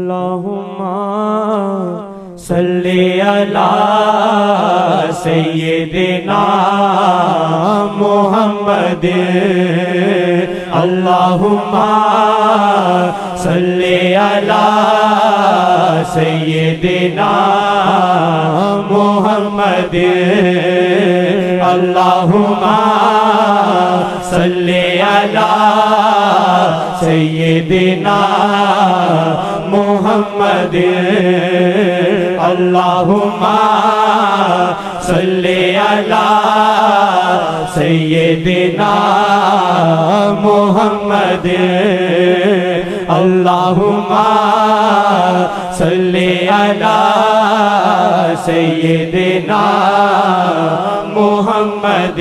اللہم صلی علی سیدنا محمد اللہم صلی علی سیدنا محمد اللہم صلی علی سیدنا محمد اللہم صلی علی سیدنا محمد اللہم صلی علی سیدنا محمد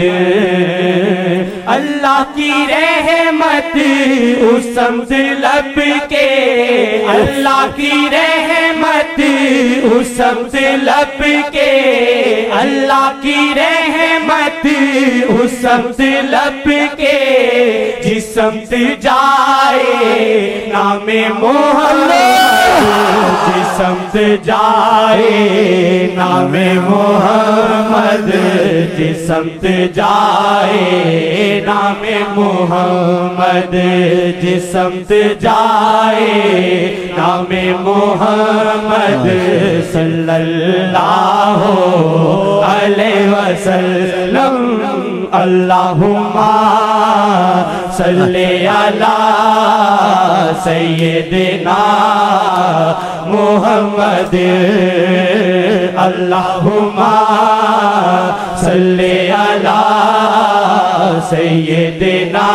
اللہ کی رحمت اس سمت لب کے اللہ کی رحمت اس سمت لب کے اللہ کی رحمت اس سمت لب کے جس سمت جائے نام محمد جس سمت جائے نام محمد جس سمت جائے نام محمد جس سمت جائے نام محمد صلی اللہ علیہ وسلم اللہم صلی علی سیدنا محمد اللہم صلی علی سیدنا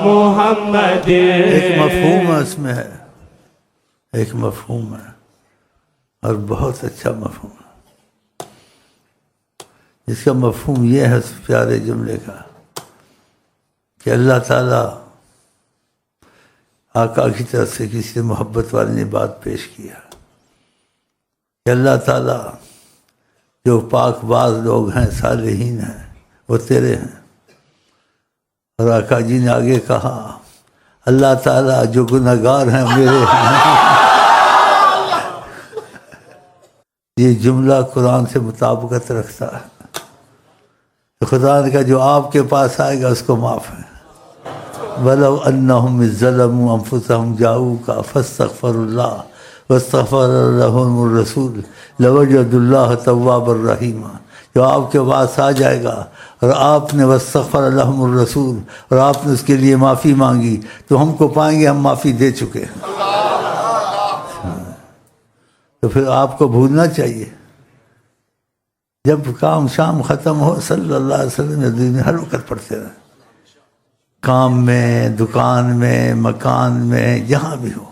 محمد. ایک مفہوم اس میں ہے، ایک مفہوم ہے اور بہت اچھا مفہوم ہے، جس کا مفہوم یہ ہے اس پیارے جملے کا کہ اللہ تعالیٰ آقا کی طرف سے کسی محبت والے نے بات پیش کیا کہ اللہ تعالیٰ جو پاک باز لوگ ہیں صالحین ہیں وہ تیرے ہیں، اور آقا جی نے آگے کہا اللہ تعالیٰ جو گنہگار ہیں میرے ہیں. یہ جملہ قرآن سے مطابقت رکھتا ہے. خدا نے کہا جو آپ کے پاس آئے گا اس کو معاف ہے. وَلَوْ أَنَّهُمْ إِذْ ظَلَمُوا أَنفُسَهُمْ جَاءُوكَ فَاسْتَغْفَرُوا اللَّهَ وَاسْتَغْفَرَ لَهُمُ الرَّسُولُ لَوَجَدُوا اللَّهَ تَوَّابًا رَحِيمًا. جو آپ کے پاس آ جائے گا اور آپ نے وَاسْتَغْفَرَ لَهُمُ الرَّسُولُ اور آپ نے اس کے لیے معافی مانگی تو ہم کو پائیں گے ہم معافی دے چکے ہیں. تو پھر آپ کو بھولنا چاہیے جب کام شام ختم ہو صلی اللہ علیہ وسلم میں ہر وقت پڑھتے رہے، کام میں، دکان میں، مکان میں، جہاں بھی ہو،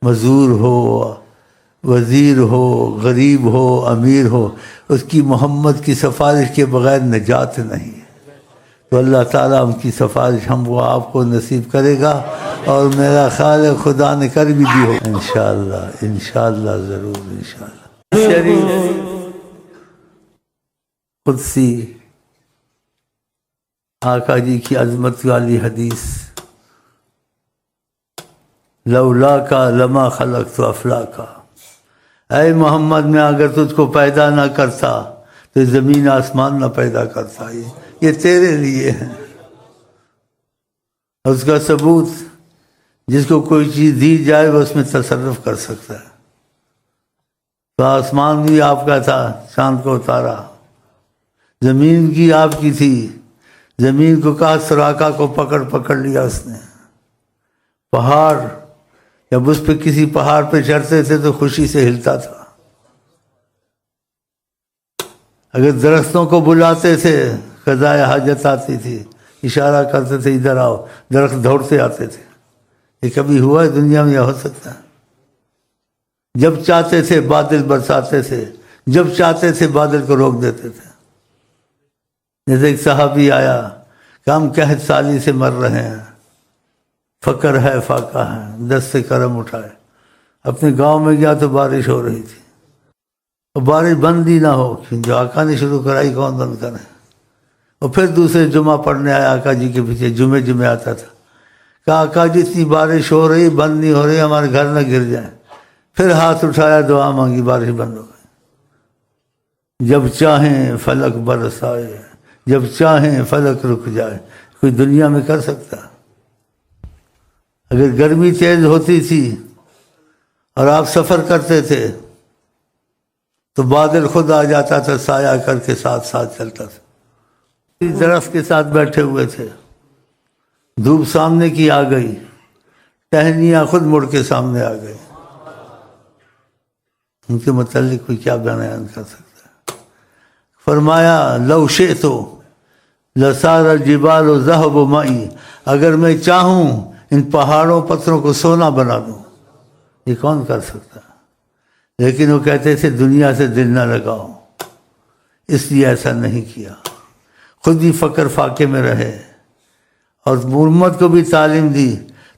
مزدور ہو، وزیر ہو، غریب ہو، امیر ہو، اس کی محمد کی سفارش کے بغیر نجات نہیں ہے. تو اللہ تعالیٰ ان کی سفارش ہم کو آپ کو نصیب کرے گا، اور میرا خیال ہے خدا نے کر بھی دی ہو انشاءاللہ، انشاءاللہ ضرور انشاءاللہ. شریف قدسی آقا جی کی عظمت والی حدیث لولا کا لما خلقت افلاکا، اے محمد میں اگر تجھ کو پیدا نہ کرتا تو زمین آسمان نہ پیدا کرتا. یہ تیرے لیے ہے. اس کا ثبوت جس کو کوئی چیز دی جائے وہ اس میں تصرف کر سکتا ہے. تو آسمان بھی آپ کا تھا، چاند کو اتارا. زمین کی آپ کی تھی، زمین کو کہا سراقہ کو پکڑ لیا اس نے. پہاڑ جب اس پہ کسی پہاڑ پہ چڑھتے تھے تو خوشی سے ہلتا تھا. اگر درختوں کو بلاتے تھے قضائے حاجت آتی تھی، اشارہ کرتے تھے ادھر آؤ، درخت دوڑتے آتے تھے. یہ کبھی ہوا ہے دنیا میں؟ یہ ہو سکتا ہے؟ جب چاہتے تھے بادل برساتے تھے، جب چاہتے تھے بادل کو روک دیتے تھے. جیسے ایک صحابی آیا کہ ہم قحط سالی سے مر رہے ہیں، فقر ہے، فاقہ ہے، دست کرم اٹھائے. اپنے گاؤں میں گیا تو بارش ہو رہی تھی، اور بارش بند ہی نہ ہو، جو آقا نے شروع کرائی کون بند کرے. اور پھر دوسرے جمعہ پڑھنے آیا آقا جی کے پیچھے، جمعے آتا تھا. کہ آقا جتنی بارش ہو رہی بند نہیں ہو رہی، ہمارے گھر نہ گر جائیں۔ پھر ہاتھ اٹھایا، دعا مانگی، بارش بند ہو گئی۔ جب چاہیں فلک برسائے، جب چاہیں فلک رک جائے، کوئی دنیا میں کر سکتا؟ اگر گرمی تیز ہوتی تھی اور آپ سفر کرتے تھے تو بادل خود آ جاتا تھا، سایہ کر کے ساتھ ساتھ چلتا تھا۔ درخت کے ساتھ بیٹھے ہوئے تھے، دھوپ سامنے کی آ گئی، ٹہنیاں خود مڑ کے سامنے آ گئی۔ ان کے متعلق کوئی کیا بیان کر سکتا ہے؟ فرمایا لو شئت لصار الجبال ذهب معي، اگر میں چاہوں ان پہاڑوں پتھروں کو سونا بنا دوں۔ یہ کون کر سکتا؟ لیکن وہ کہتے تھے دنیا سے دل نہ لگاؤ، اس لیے ایسا نہیں کیا۔ خود بھی فقر فاقے میں رہے اور امت کو بھی تعلیم دی،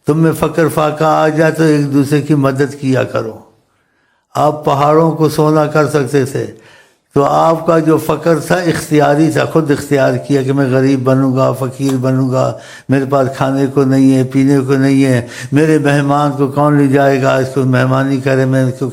تم میں فقر فاقہ آ جائے تو ایک دوسرے کی مدد کیا کرو۔ آپ پہاڑوں کو سونا کر سکتے تھے، تو آپ کا جو فقر تھا اختیاری تھا، خود اختیار کیا کہ میں غریب بنوں گا، فقیر بنوں گا، میرے پاس کھانے کو نہیں ہے، پینے کو نہیں ہے، میرے مہمان کو کون لے جائے گا، اس کو مہمانی کرے، میں اس کو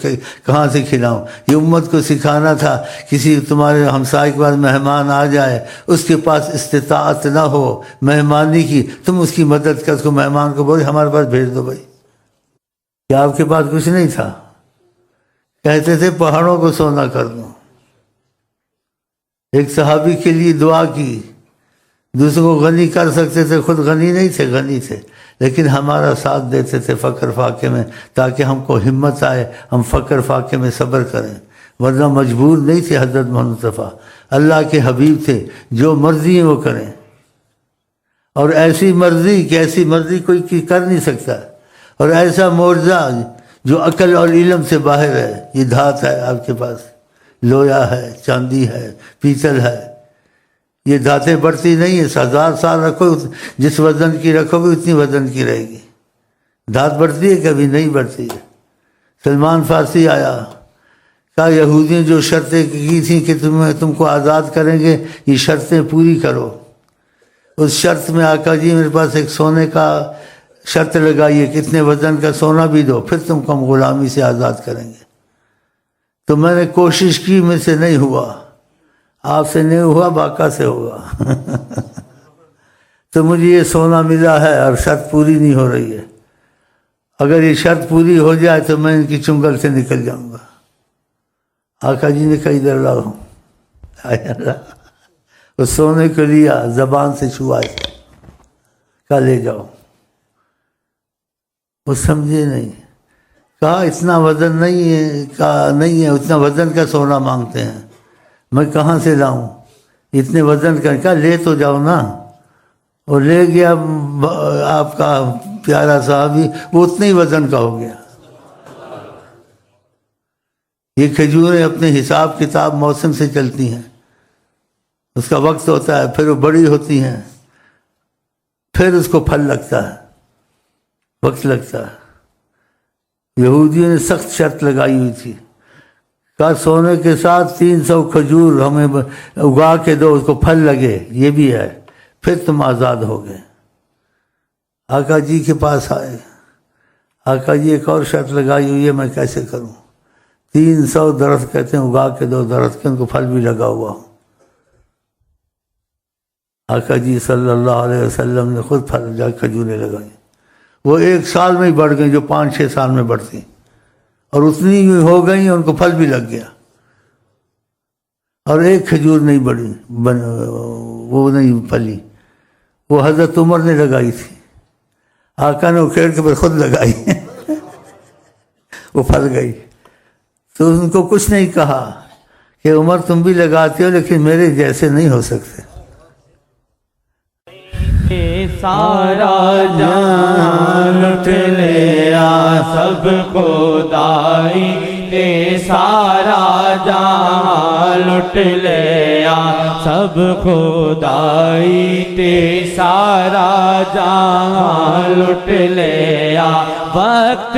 کہاں سے کھلاؤں۔ یہ امت کو سکھانا تھا، کسی تمہارے ہمسائے کے پاس مہمان آ جائے، اس کے پاس استطاعت نہ ہو مہمانی کی، تم اس کی مدد کر، اس کو مہمان کو بولے ہمارے پاس بھیج دو بھائی۔ کیا آپ کے پاس کچھ نہیں تھا؟ کہتے تھے پہاڑوں کو سونا کر دوں۔ ایک صحابی کے لیے دعا کی، دوسروں کو غنی کر سکتے تھے، خود غنی نہیں تھے، غنی تھے، لیکن ہمارا ساتھ دیتے تھے فقر فاقے میں، تاکہ ہم کو ہمت آئے، ہم فقر فاقے میں صبر کریں، ورنہ مجبور نہیں تھے۔ حضرت محمد مصطفیٰ اللہ کے حبیب تھے، جو مرضی وہ کریں، اور ایسی مرضی کہ ایسی مرضی کوئی کر نہیں سکتا، اور ایسا معجزہ جو عقل اور علم سے باہر ہے۔ یہ دھات ہے آپ کے پاس، لویا ہے، چاندی ہے، پیتل ہے، یہ دھاتیں بڑھتی نہیں ہیں، 1000 سال رکھو، جس وزن کی رکھو گے اتنی وزن کی رہے گی۔ دھات بڑھتی ہے؟ کبھی نہیں بڑھتی ہے۔ سلمان فارسی آیا، کہا یہودیوں جو شرطیں کی تھیں کہ تم کو آزاد کریں گے، یہ شرطیں پوری کرو۔ اس شرط میں آقا جی میرے پاس ایک سونے کا شرط لگائیے، کتنے وزن کا سونا بھی دو، پھر تم کو ہم غلامی سے آزاد کریں گے۔ تو میں نے کوشش کی، مجھ سے نہیں ہوا، آپ سے نہیں ہوا، باقا سے ہوگا۔ تو مجھے یہ سونا ملا ہے اور شرط پوری نہیں ہو رہی ہے، اگر یہ شرط پوری ہو جائے تو میں ان کی چنگل سے نکل جاؤں گا۔ آقا جی نے کہا ادھر لاؤ، اس سونے کو لیا، زبان سے چھوا، کہا لے جاؤ۔ وہ سمجھے نہیں، کہا اتنا وزن نہیں ہے، کہا نہیں ہے، اتنا وزن کا سونا مانگتے ہیں، میں کہاں سے لاؤں اتنے وزن کا؟ کہا لے تو جاؤ نا۔ اور لے گیا آپ کا پیارا صحابی، وہ اتنے ہی وزن کا ہو گیا۔ یہ کھجوریں اپنے حساب کتاب موسم سے چلتی ہیں، اس کا وقت ہوتا ہے، پھر وہ بڑی ہوتی ہیں، پھر اس کو پھل لگتا ہے، وقت لگتا ہے۔ یہودیوں نے سخت شرط لگائی ہوئی تھی، کہا سونے کے ساتھ 300 کھجور ہمیں اگا کے دو، اس کو پھل لگے، یہ بھی ہے، پھر تم آزاد ہو گئے۔ آقا جی کے پاس آئے، آقا جی ایک اور شرط لگائی ہوئی ہے، میں کیسے کروں؟ 300 درخت کہتے ہیں اگا کے دو، درخت کے ان کو پھل بھی لگا ہوا ہو۔ آقا جی صلی اللہ علیہ وسلم نے خود پھل جا کھجوریں لگائیں، وہ 1 سال میں ہی بڑھ گئیں جو 5-6 سال میں بڑھتی، اور اتنی ہو گئیں ان کو پھل بھی لگ گیا، اور ایک کھجور نہیں بڑھی، وہ نہیں پھلی، وہ حضرت عمر نے لگائی تھی، آقا نے اکھیڑ کے پھر خود لگائی، وہ پھل گئی۔ تو ان کو کچھ نہیں کہا کہ عمر تم بھی لگاتے ہو لیکن میرے جیسے نہیں ہو سکتے۔ سارا جان لٹ لیا سب خدائی نے، سارا جان لٹ لیا سب خدائی نے، سارا جان لٹ لیا وقت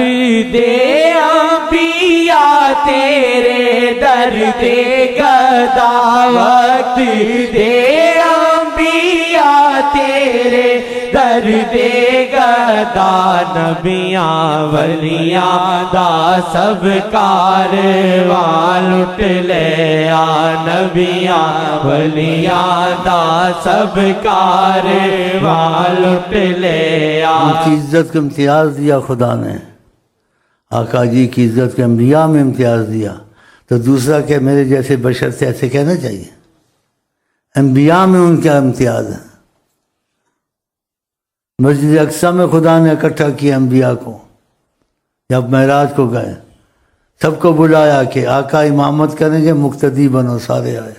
دے انبیاء تیرے در دے گدا، وقت دے انبیاء تیرے درد گدا نبیاں ولیاں دا سب کارواں لٹ لیا نبیاں ولیاں دا سب کارواں لٹ لیا ان کی عزت کا امتیاز دیا خدا نے، آقا جی کی عزت کے انبیاء میں امتیاز دیا، تو دوسرا کہ میرے جیسے بشر سے ایسے کہنا چاہیے؟ انبیاء میں ان کا امتیاز ہے۔ مسجد اقصی میں خدا نے اکٹھا کیا انبیاء کو، جب معراج کو گئے سب کو بلایا کہ آقا امامت کریں گے، مقتدی بنو، سارے آئے،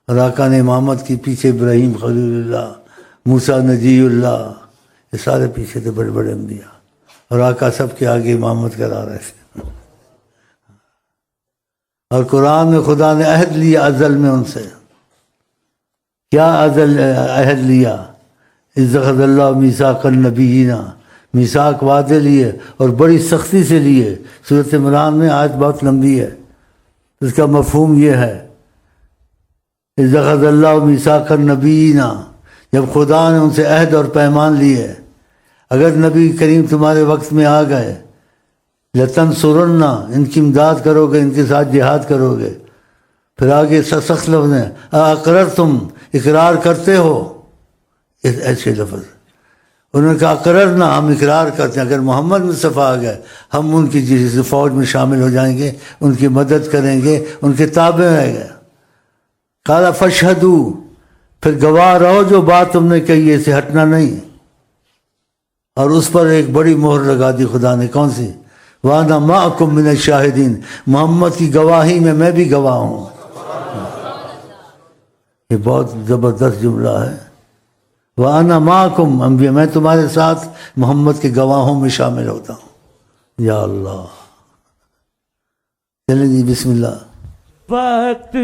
اور آقا نے امامت کی، پیچھے ابراہیم خلیل اللہ، موسیٰ نجی اللہ، یہ سارے پیچھے تھے بڑے بڑے انبیاء، اور آقا سب کے آگے امامت کرا رہے تھے۔ اور قرآن میں خدا نے عہد لیا ازل میں ان سے، کیا ازل عہد لیا؟ اذ اخذ اللہ میثاق النبیین، میثاق وعدے لیے اور بڑی سختی سے لیے۔ سورۃ عمران میں آیت بہت لمبی ہے، اس کا مفہوم یہ ہے، اذ اخذ اللہ میثاق النبیین، جب خدا نے ان سے عہد اور پیمان لیے، اگر نبی کریم تمہارے وقت میں آ گئے، لتنصرن، ان کی امداد کرو گے، ان کے ساتھ جہاد کرو گے۔ پھر آگے سخت لفظ ہیں، اقررتم، اقرار کرتے ہو، ایسے لفظ انہوں نے کہا اقررنا، ہم اقرار کرتے ہیں، اگر محمد مصطفیٰ آ گئے ہم ان کی جس فوج میں شامل ہو جائیں گے، ان کی مدد کریں گے، ان کے تابع رہیں گے۔ قال فاشہدوا، پھر گواہ رہو جو بات تم نے کہی ہے، سے ہٹنا نہیں۔ اور اس پر ایک بڑی مہر لگا دی خدا نے، کون سی؟ وَأَنَا مَعَكُم مِّنَ الشَّاهِدِينَ، محمد کی گواہی میں بھی گواہ ہوں۔ یہ بہت زبردست جملہ ہے، وَأَنَا مَعَكُم، انبیاء، میں تمہارے ساتھ محمد کے گواہوں میں شامل ہوتا ہوں۔ یا اللہ، چلیں جی بسم اللہ۔ وقت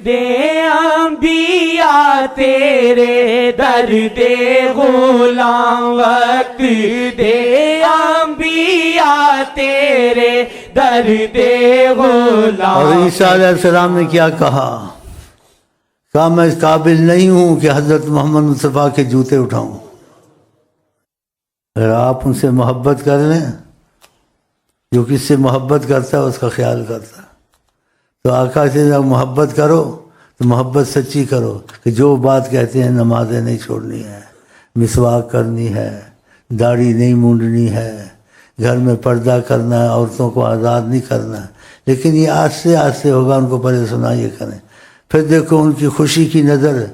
دے انبیاء تیرے درد غلام، وقت دے انبیاء تیرے درد غلام۔ اور عیسیٰ علیہ السلام نے کیا کہا؟ کہا میں اس قابل نہیں ہوں کہ حضرت محمد مصطفیٰ کے جوتے اٹھاؤں۔ اگر آپ ان سے محبت کر لیں، جو کس سے محبت کرتا ہے اس کا خیال کرتا ہے، تو آقا سے جب محبت کرو تو محبت سچی کرو، کہ جو بات کہتے ہیں نمازیں نہیں چھوڑنی ہے، مسواک کرنی ہے، داڑھی نہیں مونڈنی ہے، گھر میں پردہ کرنا ہے، عورتوں کو آزاد نہیں کرنا ہے، لیکن یہ آہستہ آہستہ ہوگا، ان کو پہلے سنائیے کریں، پھر دیکھو ان کی خوشی کی نظر،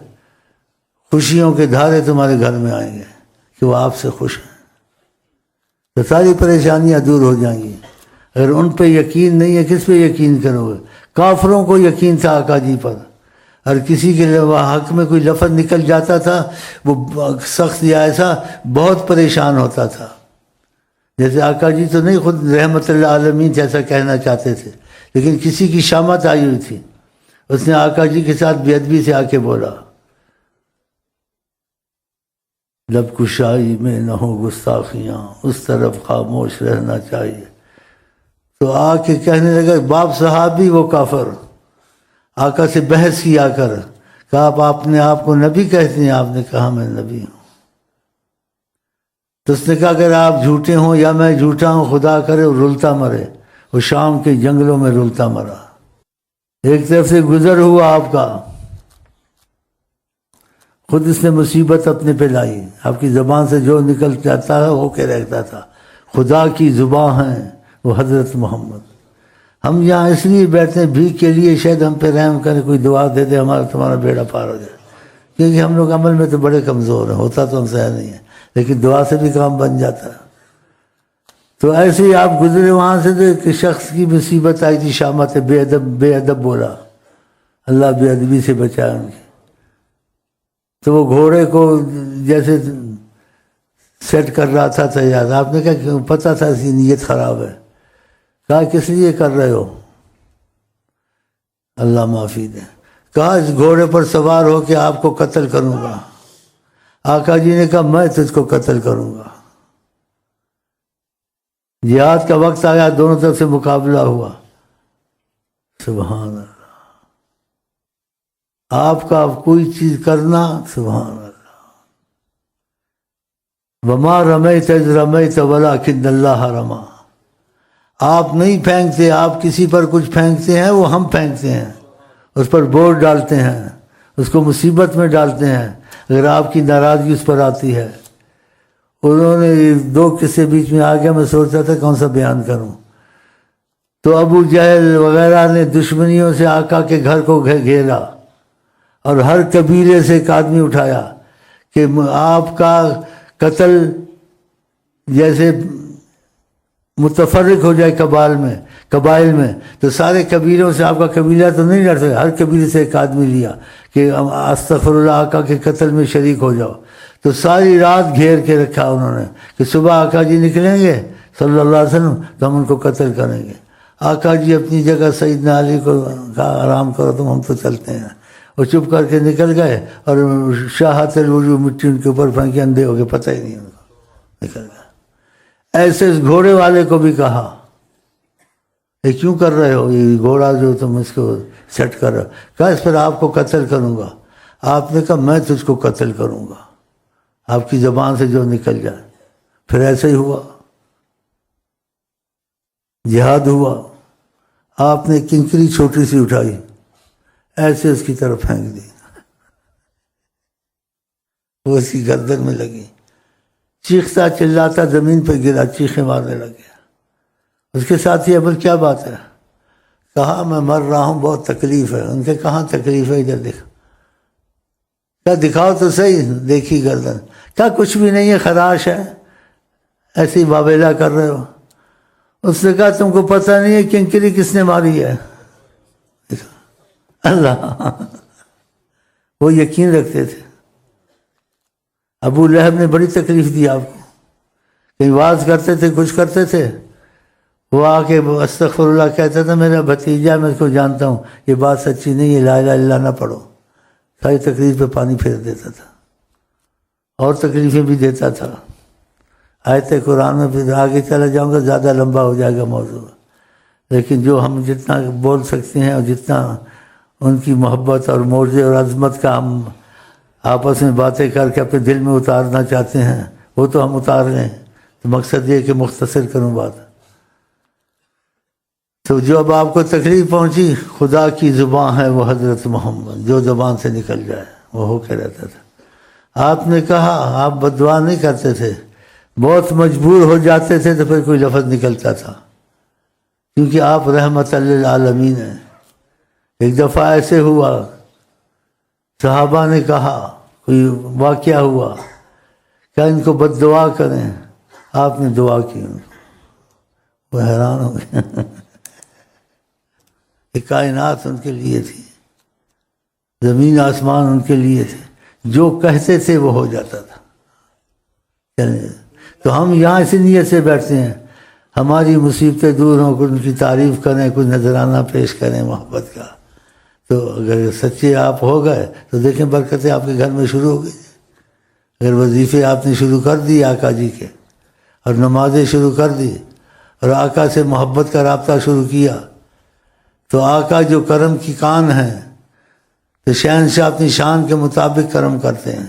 خوشیوں کے دھارے تمہارے گھر میں آئیں گے کہ وہ آپ سے خوش ہیں، تو ساری پریشانیاں دور ہو جائیں گی۔ اگر ان پہ یقین نہیں ہے، کس پہ یقین کرو گے؟ کافروں کو یقین تھا آقا جی پر، اور کسی کے حق میں کوئی لفظ نکل جاتا تھا وہ سخت یا ایسا بہت پریشان ہوتا تھا۔ جیسے آقا جی تو نہیں خود رحمت اللہ عالمین جیسا کہنا چاہتے تھے، لیکن کسی کی شامت آئی ہوئی تھی، اس نے آقا جی کے ساتھ بے ادبی سے آ کے بولا، لب کشائی میں نہ ہو گستاخیاں، اس طرف خاموش رہنا چاہیے۔ تو آ کے کہنے لگا، باپ صحابی وہ کافر، آقا سے بحث کیا کر، کہا آپ نے آپ کو نبی کہتے ہیں؟ آپ نے کہا میں نبی ہوں۔ تو اس نے کہا اگر آپ جھوٹے ہوں یا میں جھوٹا ہوں، خدا کرے وہ رلتا مرے۔ وہ شام کے جنگلوں میں رلتا مرا، ایک طرف سے گزر ہوا آپ کا، خود اس نے مصیبت اپنے پہ لائی، آپ کی زبان سے جو نکل جاتا ہے ہو کے رہتا تھا۔ خدا کی زبان ہیں وہ حضرت محمد۔ ہم یہاں اس لیے بیٹھتے ہیں بھیک کے لیے، شاید ہم پہ رحم کرے، کوئی دعا دے دے، ہمارا تمہارا بیڑا پار ہو جائے، کیونکہ ہم لوگ عمل میں تو بڑے کمزور ہیں، ہوتا تو ہم سے نہیں ہے، لیکن دعا سے بھی کام بن جاتا ہے۔ تو ایسے ہی آپ گزرے وہاں سے، تو ایک شخص کی مصیبت آئی تھی، شامت بے ادب بولا، اللہ بے ادبی سے بچائے ان کی۔ تو وہ گھوڑے کو جیسے سیٹ کر رہا تھا تیار، آپ نے کہا کہ پتہ تھا اس کی نیت خراب ہے، کہا کس لیے کر رہے ہو؟ اللہ معافی دے۔ کہا اس گھوڑے پر سوار ہو کے آپ کو قتل کروں گا۔ آقا جی نے کہا میں تجھ کو قتل کروں گا۔ جہاد کا وقت آیا، دونوں طرف سے مقابلہ ہوا، سبحان اللہ، آپ کا کوئی چیز کرنا، سبحان اللہ، وما رمیت اذ رمیت ولکن اللہ رمی. آپ نہیں پھینکتے، آپ کسی پر کچھ پھینکتے ہیں، وہ ہم پھینکتے ہیں، اس پر بور ڈالتے ہیں، اس کو مصیبت میں ڈالتے ہیں اگر آپ کی ناراضگی اس پر آتی ہے. انہوں نے دو قصے بیچ میں آ گیا، میں سوچتا تھا کون سا بیان کروں. تو ابو جہل وغیرہ نے دشمنیوں سے آقا کے گھر کو گھیرا اور ہر قبیلے سے ایک آدمی اٹھایا کہ آپ کا قتل جیسے متفرق ہو جائے قبائل میں تو سارے قبیلوں سے آپ کا قبیلہ تو نہیں لڑ سکے، ہر قبیلے سے ایک آدمی لیا کہ استغفر اللہ آقا کے قتل میں شریک ہو جاؤ. تو ساری رات گھیر کے رکھا انہوں نے کہ صبح آقا جی نکلیں گے صلی اللہ علیہ وسلم تو ہم ان کو قتل کریں گے. آقا جی اپنی جگہ سیدنا علی کو کہا آرام کرو تم، ہم تو چلتے ہیں. وہ چپ کر کے نکل گئے اور شاہت الوجوہ مٹی ان کے اوپر پھینکی، اندھے ہو گئے، پتہ ہی نہیں ان کو، نکل گئے. ایسے اس گھوڑے والے کو بھی کہا یہ کیوں کر رہے ہو، یہ گھوڑا جو تم اس کو سیٹ کر رہے ہو، کہا اس پر آپ کو قتل کروں گا. آپ نے کہا میں تجھ کو قتل کروں گا، آپ کی زبان سے جو نکل جائے. پھر ایسے ہی ہوا، جہاد ہوا. آپ نے کنکری چھوٹی سی اٹھائی، ایسے اس کی طرف پھینک دی، وہ اس کی گردن میں لگی. چیختا چلاتا زمین پہ گرا، چیخیں مارنے لگ گیا. اس کے ساتھی ابل کیا بات ہے؟ کہا میں مر رہا ہوں، بہت تکلیف ہے. ان کے کہاں تکلیف ہے، ادھر دیکھو. کیا دکھاؤ تو صحیح، دیکھی گردن. کیا کچھ بھی نہیں ہے، خراش ہے، ایسے ہی بابیلا کر رہے ہو. اس نے کہا تم کو پتہ نہیں ہے کنکری کس نے ماری ہے؟ اللہ، وہ یقین رکھتے تھے. ابو لہب نے بڑی تکلیف دی آپ کو، کہیں واز کرتے تھے، کچھ کرتے تھے، وہ آ کے استغفر اللہ کہتا تھا میرا بھتیجا، میں اس کو جانتا ہوں یہ بات سچی نہیں ہے، لا الہ الا اللہ نہ پڑھو. ساری تکلیف پہ پانی پھیر دیتا تھا اور تکلیفیں بھی دیتا تھا. آیت قرآن میں پھر آگے چلا جاؤں گا، زیادہ لمبا ہو جائے گا موضوع، لیکن جو ہم جتنا بول سکتے ہیں اور جتنا ان کی محبت اور معجزے اور عظمت کا ہم آپس میں باتیں کر کے اپنے دل میں اتارنا چاہتے ہیں وہ تو ہم اتار لیں. تو مقصد یہ کہ مختصر کروں بات. تو جو اب آپ کو تکلیف پہنچی، خدا کی زبان ہے وہ حضرت محمد، جو زبان سے نکل جائے وہ ہو کے رہتا تھا. آپ نے کہا آپ بد دعا نہیں کرتے تھے، بہت مجبور ہو جاتے تھے تو پھر کوئی لفظ نکلتا تھا، کیونکہ آپ رحمت للعالمین ہیں. ایک دفعہ ایسے ہوا، صحابہ نے کہا، کوئی واقعہ ہوا کیا ان کو بد دعا کریں؟ آپ نے دعا کی، وہ حیران ہو گئے. یہ کائنات ان کے لیے تھی، زمین آسمان ان کے لیے تھے، جو کہتے تھے وہ ہو جاتا تھا. چلیں تو ہم یہاں اسی نیت سے بیٹھتے ہیں ہماری مصیبتیں دور ہوں، کچھ ان کی تعریف کریں، کچھ نذرانہ پیش کریں محبت کا. تو اگر سچے آپ ہو گئے تو دیکھیں برکتیں آپ کے گھر میں شروع ہو گئی. اگر وظیفے آپ نے شروع کر دی آقا جی کے، اور نمازیں شروع کر دی، اور آقا سے محبت کا رابطہ شروع کیا، تو آقا جو کرم کی کان ہیں، تو شہنشاہ اپنی شان کے مطابق کرم کرتے ہیں،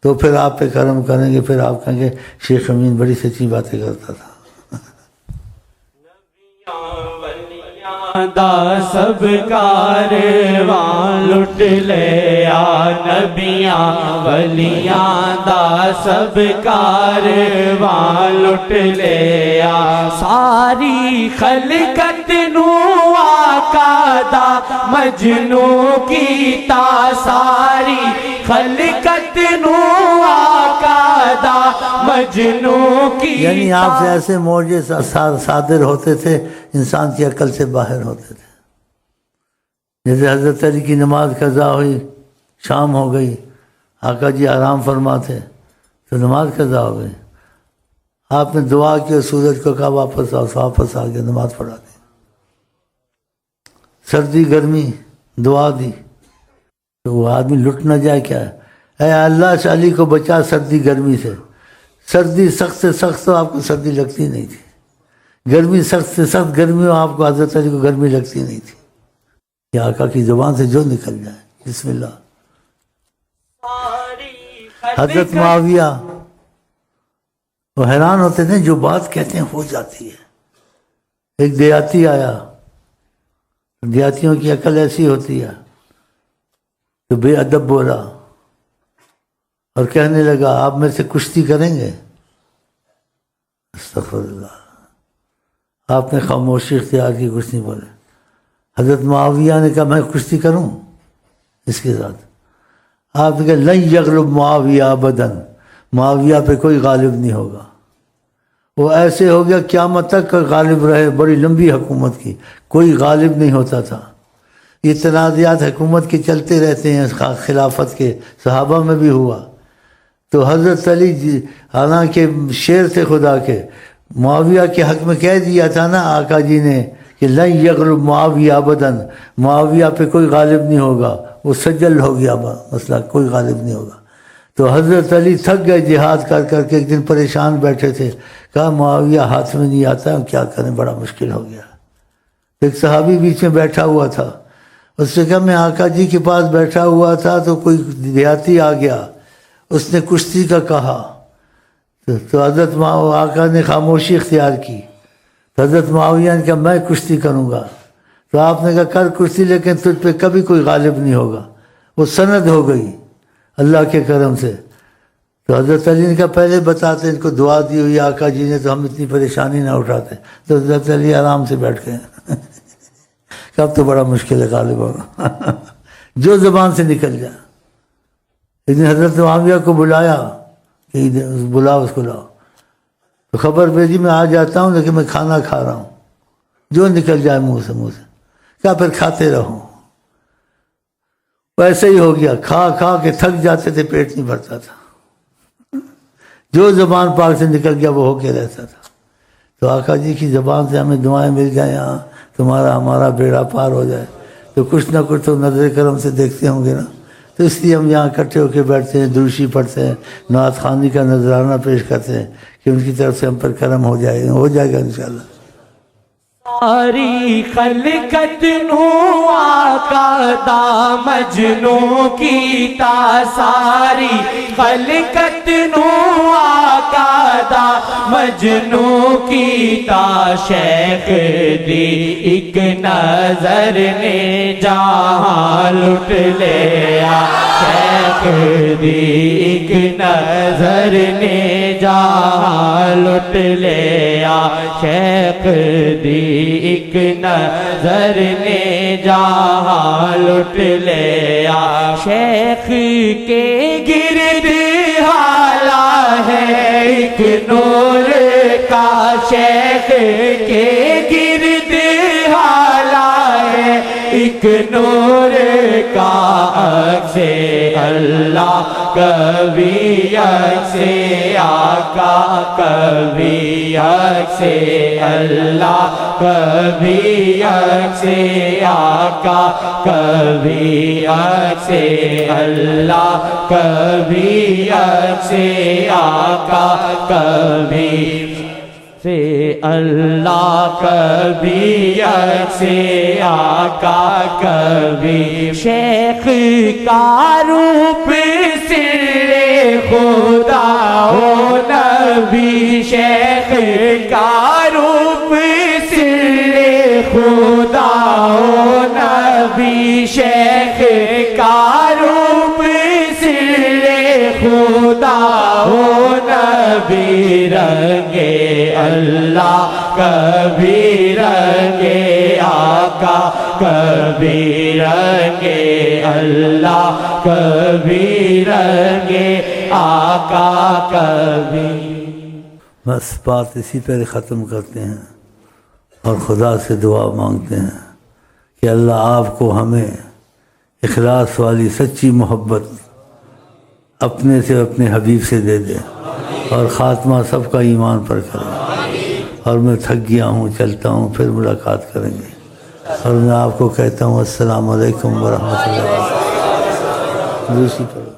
تو پھر آپ پہ کرم کریں گے. پھر آپ کہیں گے شیخ امین بڑی سچی باتیں کرتا تھا. دا سب کاروان لٹ لیا، نبیاں ولیاں دا سب کاروان لٹ لیا. ساری خلقت نو آقا دا مجنو کیتا، ساری خلقت نو آقا دا مجنو کیتا. یعنی آپ سے ایسے معجزے صادر ہوتے تھے انسان کی عقل سے باہر ہوتے تھے. جیسے حضرت علی کی نماز قضا ہوئی، شام ہو گئی، آقا جی آرام فرماتے تو نماز قضا ہو گئی. آپ نے دعا کی اور سورج کو کہا واپس آؤ، واپس آ گیا، نماز پڑھا دی. سردی گرمی دعا دی تو وہ آدمی لٹ نہ جائے. کیا ہے اے اللہ علی کو بچا سردی گرمی سے. سردی سخت سے سخت تو آپ کو سردی لگتی نہیں تھی، گرمی سخت سے سخت گرمی ہو آپ کو حضرت علی کو گرمی لگتی نہیں تھی. کہ آقا کی زبان سے جو نکل جائے. بسم اللہ. حضرت معاویہ وہ حیران ہوتے تھے جو بات کہتے ہیں ہو جاتی ہے۔ ایک دیہاتی آیا، دیہاتیوں کی عقل ایسی ہوتی ہے، تو بے ادب بولا اور کہنے لگا آپ میرے سے کشتی کریں گے؟ استغفر اللہ، آپ نے خاموشی اختیار کی، کچھ نہیں بولے۔ حضرت معاویہ نے کہا میں کشتی کروں اس کے ساتھ؟ آپ نے کہا لن یغلب معاویہ ابدا، معاویہ پہ کوئی غالب نہیں ہوگا، وہ ایسے ہو گیا قیامت تک غالب رہے، بڑی لمبی حکومت کی، کوئی غالب نہیں ہوتا تھا۔ یہ تنازعات حکومت کے چلتے رہتے ہیں، خلافت کے، صحابہ میں بھی ہوا۔ تو حضرت علی حالانکہ شیر تھے خدا کے، معاویہ کے حق میں کہہ دیا تھا نا آقا جی نے کہ لن یغلب معاویہ ابدا، معاویہ پہ کوئی غالب نہیں ہوگا، وہ سجل ہو گیا مسئلہ، کوئی غالب نہیں ہوگا۔ تو حضرت علی تھک گئے جہاد کر کر کے، ایک دن پریشان بیٹھے تھے، کہا معاویہ ہاتھ میں نہیں آتا، ہم کیا کریں، بڑا مشکل ہو گیا۔ ایک صحابی بیچ میں بیٹھا ہوا تھا، اس نے کہا میں آقا جی کے پاس بیٹھا ہوا تھا تو کوئی دیہاتی آ گیا، اس نے کشتی کا کہا، تو حضرت آقا نے خاموشی اختیار کی۔ تو حضرت معاویہ نے کہا میں کشتی کروں گا، تو آپ نے کہا کر کشتی، لیکن تجھ پہ کبھی کوئی غالب نہیں ہوگا۔ وہ سند ہو گئی اللہ کے کرم سے۔ تو حضرت علی نے کہا پہلے بتاتے، ان کو دعا دی ہوئی آقا جی نے تو ہم اتنی پریشانی نہ اٹھاتے۔ تو حضرت علی آرام سے بیٹھ گئے کہ اب تو بڑا مشکل ہے غالب ہوگا جو زبان سے نکل جائے۔ لیکن حضرت معاویہ کو بلایا کہ بلاؤ اس کو لاؤ، تو خبر بھیجی میں آ جاتا ہوں لیکن میں کھانا کھا رہا ہوں، جو نکل جائے منہ سے کیا پھر کھاتے رہو۔ ویسے ہی ہو گیا، کھا کھا کے تھک جاتے تھے، پیٹ نہیں بھرتا تھا، جو زبان پاک سے نکل گیا وہ ہو کے رہتا تھا۔ تو آقا جی کی زبان سے ہمیں دعائیں مل جائیں، ہاں تمہارا ہمارا بیڑا پار ہو جائے، تو کچھ نہ کچھ تو نظر کرم سے دیکھتے ہوں گے نا۔ تو اس لیے ہم یہاں اکٹھے ہو کے بیٹھتے ہیں، دروشی پڑھتے ہیں، نعت خوانی کا نذرانہ پیش کرتے ہیں کہ ان کی طرف سے ہم پر کرم ہو جائے گا انشاءاللہ۔ ساری خلقت نو آقا دا مجنو کیتا، ساری خلقت نو آقا دا مجنو کیتا، شیخ دی ایک نظر نے جہاں لٹ لیا، شیخ دی ایک نظر نے جہاں لٹ لیا، شیخ دی ایک نظر نے جہاں لٹ لیا، شیخ کے گرد حالا ہے ایک نور کا، شیخ کے گرد حالا ہے ایک نور کا، عکس اللہ کبھی عکس آقا، کبھی عکس اللہ، کبھی عکس آقا، کبھی عکس اللہ، کبھی عکس آقا، کبھی سے اللہ، کبھی عکس آقا، کبھی شیخ کا روپ سر خدا ہو نبی، شیخ کا روپ سر خدا ہو نبی، شیخ کا روپ سر خدا ہو نبی، رنگے اللہ کبھی رنگے آقا، کبھی رنگے اللہ، کبھی رنگے آقا، کبھی۔ بس بات اسی پہ ختم کرتے ہیں اور خدا سے دعا مانگتے ہیں کہ اللہ آپ کو ہمیں اخلاص والی سچی محبت اپنے سے اپنے حبیب سے دے دے، اور خاتمہ سب کا ایمان پر کرے۔ اور میں تھک گیا ہوں، چلتا ہوں، پھر ملاقات کریں گے، اور میں آپ کو کہتا ہوں السلام علیکم ورحمۃ اللہ۔ دوسری پڑھو۔